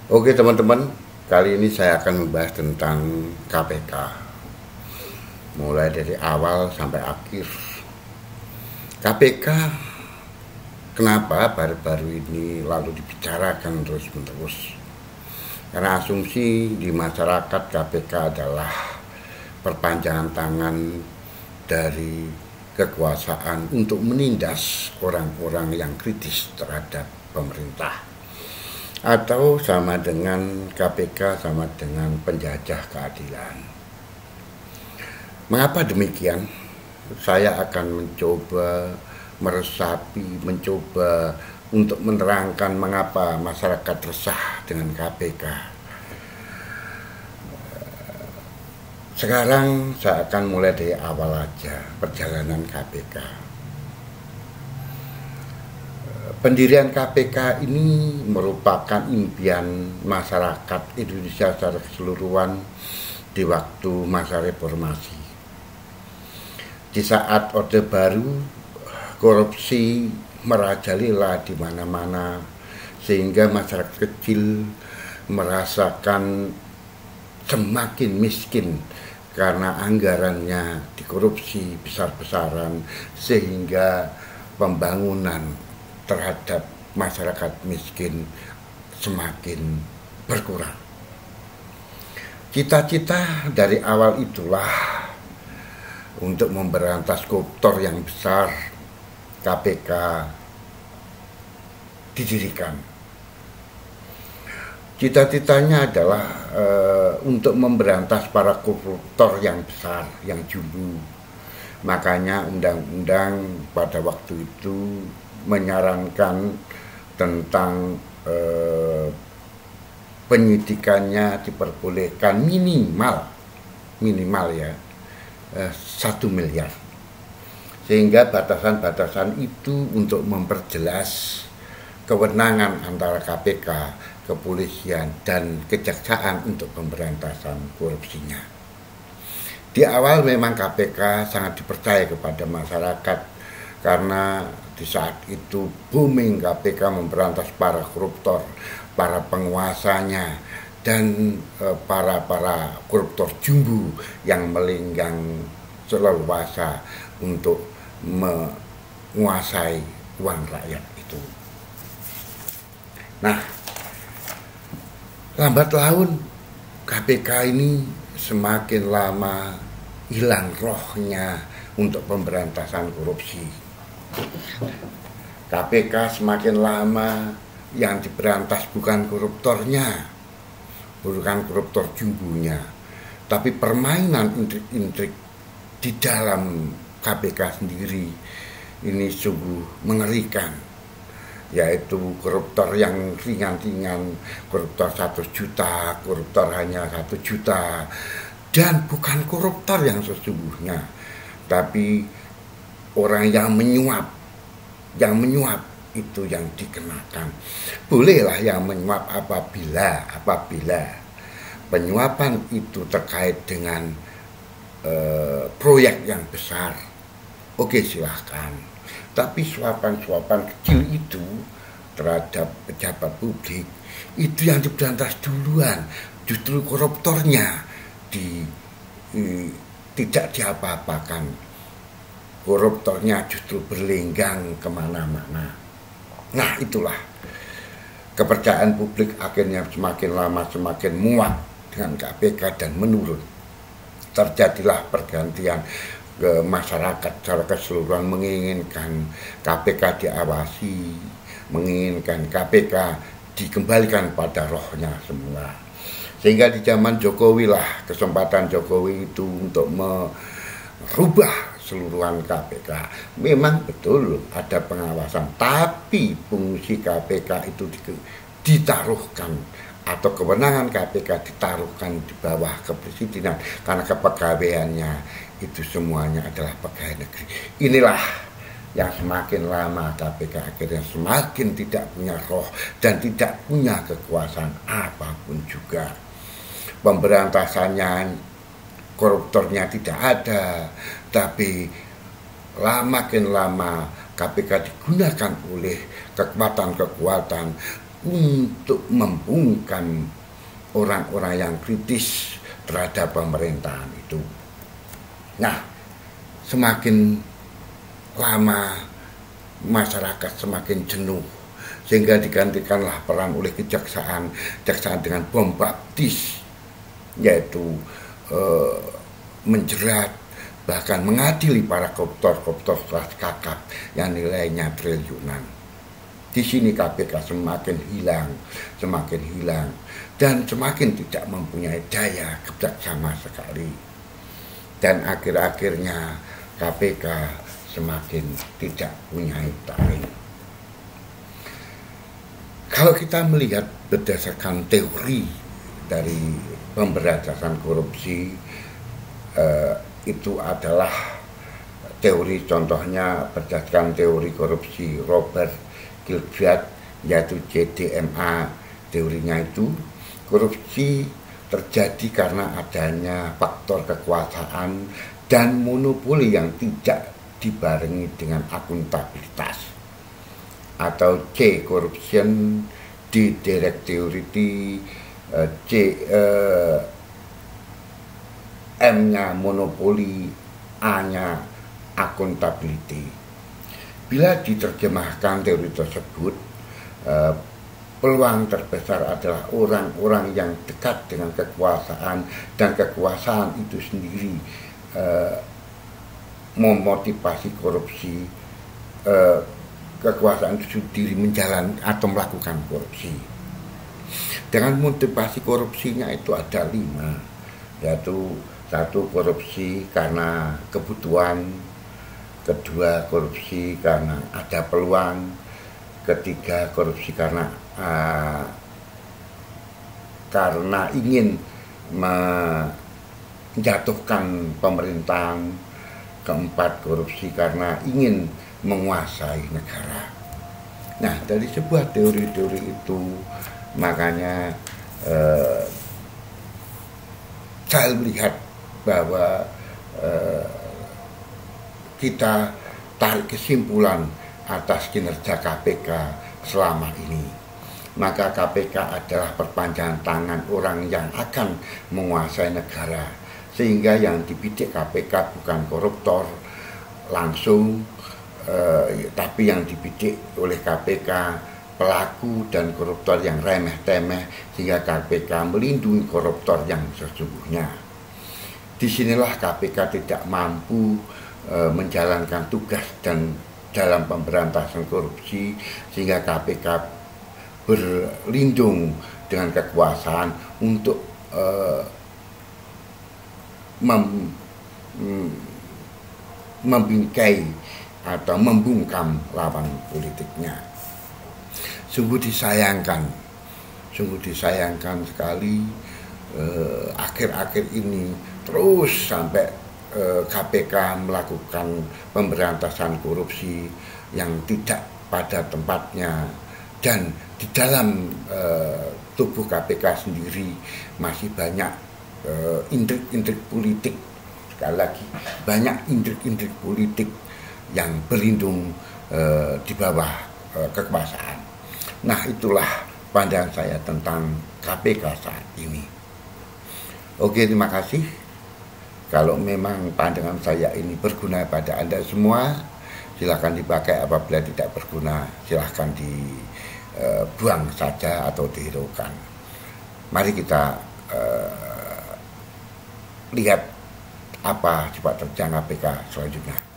Oke teman-teman, kali ini saya akan membahas tentang KPK, mulai dari awal sampai akhir. KPK kenapa baru-baru ini lalu dibicarakan terus-menerus? Karena asumsi di masyarakat KPK adalah perpanjangan tangan dari kekuasaan untuk menindas orang-orang yang kritis terhadap pemerintah. Atau sama dengan KPK sama dengan penjajah keadilan. Mengapa demikian? Saya akan mencoba meresapi, mencoba untuk menerangkan mengapa masyarakat resah dengan KPK. Sekarang saya akan mulai dari awal aja perjalanan KPK. Pendirian KPK ini merupakan impian masyarakat Indonesia secara keseluruhan di waktu masa reformasi. Di saat Orde Baru, korupsi merajalela di mana-mana sehingga masyarakat kecil merasakan semakin miskin karena anggarannya dikorupsi besar-besaran sehingga pembangunan terhadap masyarakat miskin semakin berkurang. Cita-cita dari awal itulah untuk memberantas koruptor yang besar, KPK didirikan. Cita-citanya adalah untuk memberantas para koruptor yang besar, yang jumbo. Makanya undang-undang pada waktu itu menyarankan tentang penyidikannya diperbolehkan minimal ya 1 miliar, sehingga batasan-batasan itu untuk memperjelas kewenangan antara KPK, kepolisian dan kejaksaan untuk pemberantasan korupsinya. Di awal memang KPK sangat dipercaya kepada masyarakat karena di saat itu booming KPK memberantas para koruptor, para penguasanya, dan para koruptor jumbo yang melenggang seleluasa untuk menguasai uang rakyat itu. Nah, lambat laun KPK ini semakin lama hilang rohnya untuk pemberantasan korupsi. KPK semakin lama yang diberantas bukan koruptornya, bukan koruptor jumbonya, tapi permainan intrik-intrik di dalam KPK sendiri ini sungguh mengerikan, yaitu koruptor yang ringan-ringan, koruptor 1 juta, koruptor hanya 1 juta, dan bukan koruptor yang sesungguhnya, tapi orang yang menyuap itu yang dikenakan. Bolehlah yang menyuap apabila penyuapan itu terkait dengan proyek yang besar. Oke, silahkan. Tapi suapan-suapan kecil itu terhadap pejabat publik itu yang diberantas duluan. Justru koruptornya tidak diapa-apakan. Koruptornya justru berlenggang kemana-mana. Nah, itulah kepercayaan publik akhirnya semakin lama semakin muak dengan KPK dan menurun. Terjadilah pergantian ke masyarakat secara keseluruhan menginginkan KPK diawasi, menginginkan KPK dikembalikan pada rohnya semula. Sehingga di zaman Jokowi lah kesempatan Jokowi itu untuk merubah keseluruhan KPK. Memang betul ada pengawasan, tapi fungsi KPK itu ditaruhkan atau kewenangan KPK ditaruhkan di bawah kepresidenan karena kepegawaiannya itu semuanya adalah pegawai negeri. Inilah yang semakin lama KPK akhirnya semakin tidak punya roh dan tidak punya kekuasaan apapun juga. Pemberantasannya, koruptornya tidak ada, tapi makin lama KPK digunakan oleh kekuatan-kekuatan untuk membungkam orang-orang yang kritis terhadap pemerintahan itu. Nah, semakin lama masyarakat semakin jenuh, sehingga digantikanlah peran oleh kejaksaan dengan bom baptis, yaitu menjerat bahkan mengadili para koruptor kelas kakap yang nilainya triliunan. Di sini KPK semakin hilang dan semakin tidak mempunyai daya gebrak sama sekali. Dan akhir-akhirnya KPK semakin tidak punya taring. Kalau kita melihat berdasarkan teori dari pemberantasan korupsi, itu adalah teori, contohnya berdasarkan teori korupsi Robert Gilbert, yaitu JDMA. Teorinya itu korupsi terjadi karena adanya faktor kekuasaan dan monopoli yang tidak dibarengi dengan akuntabilitas, atau C corruption, D directority, M-nya monopoli, A-nya accountability. Bila diterjemahkan teori tersebut, peluang terbesar adalah orang-orang yang dekat dengan kekuasaan, dan kekuasaan itu sendiri memotivasi korupsi. Kekuasaan itu sendiri menjalankan atau melakukan korupsi. Dengan motivasi korupsinya itu ada 5, yaitu 1, korupsi karena kebutuhan, 2, korupsi karena ada peluang, 3, korupsi karena ingin menjatuhkan pemerintahan, 4, korupsi karena ingin menguasai negara. Nah, dari sebuah teori-teori itu, makanya saya melihat bahwa kita tarik kesimpulan atas kinerja KPK selama ini. Maka KPK adalah perpanjangan tangan orang yang akan menguasai negara, sehingga yang dibidik KPK bukan koruptor langsung, tapi yang dibidik oleh KPK pelaku dan koruptor yang remeh-temeh, sehingga KPK melindungi koruptor yang sesungguhnya. Disinilah KPK tidak mampu menjalankan tugas dan dalam pemberantasan korupsi, sehingga KPK berlindung dengan kekuasaan untuk membingkai atau membungkam lawan politiknya. Sungguh disayangkan sekali akhir-akhir ini terus sampai KPK melakukan pemberantasan korupsi yang tidak pada tempatnya, dan di dalam tubuh KPK sendiri masih banyak intrik-intrik politik. Sekali lagi, banyak intrik-intrik politik yang berlindung di bawah kekuasaan. Nah, itulah pandangan saya tentang KPK saat ini. Oke, terima kasih. Kalau memang pandangan saya ini berguna pada Anda semua, silahkan dipakai. Apabila tidak berguna, silahkan dibuang saja atau dihiraukan. Mari kita lihat apa coba terjang KPK selanjutnya.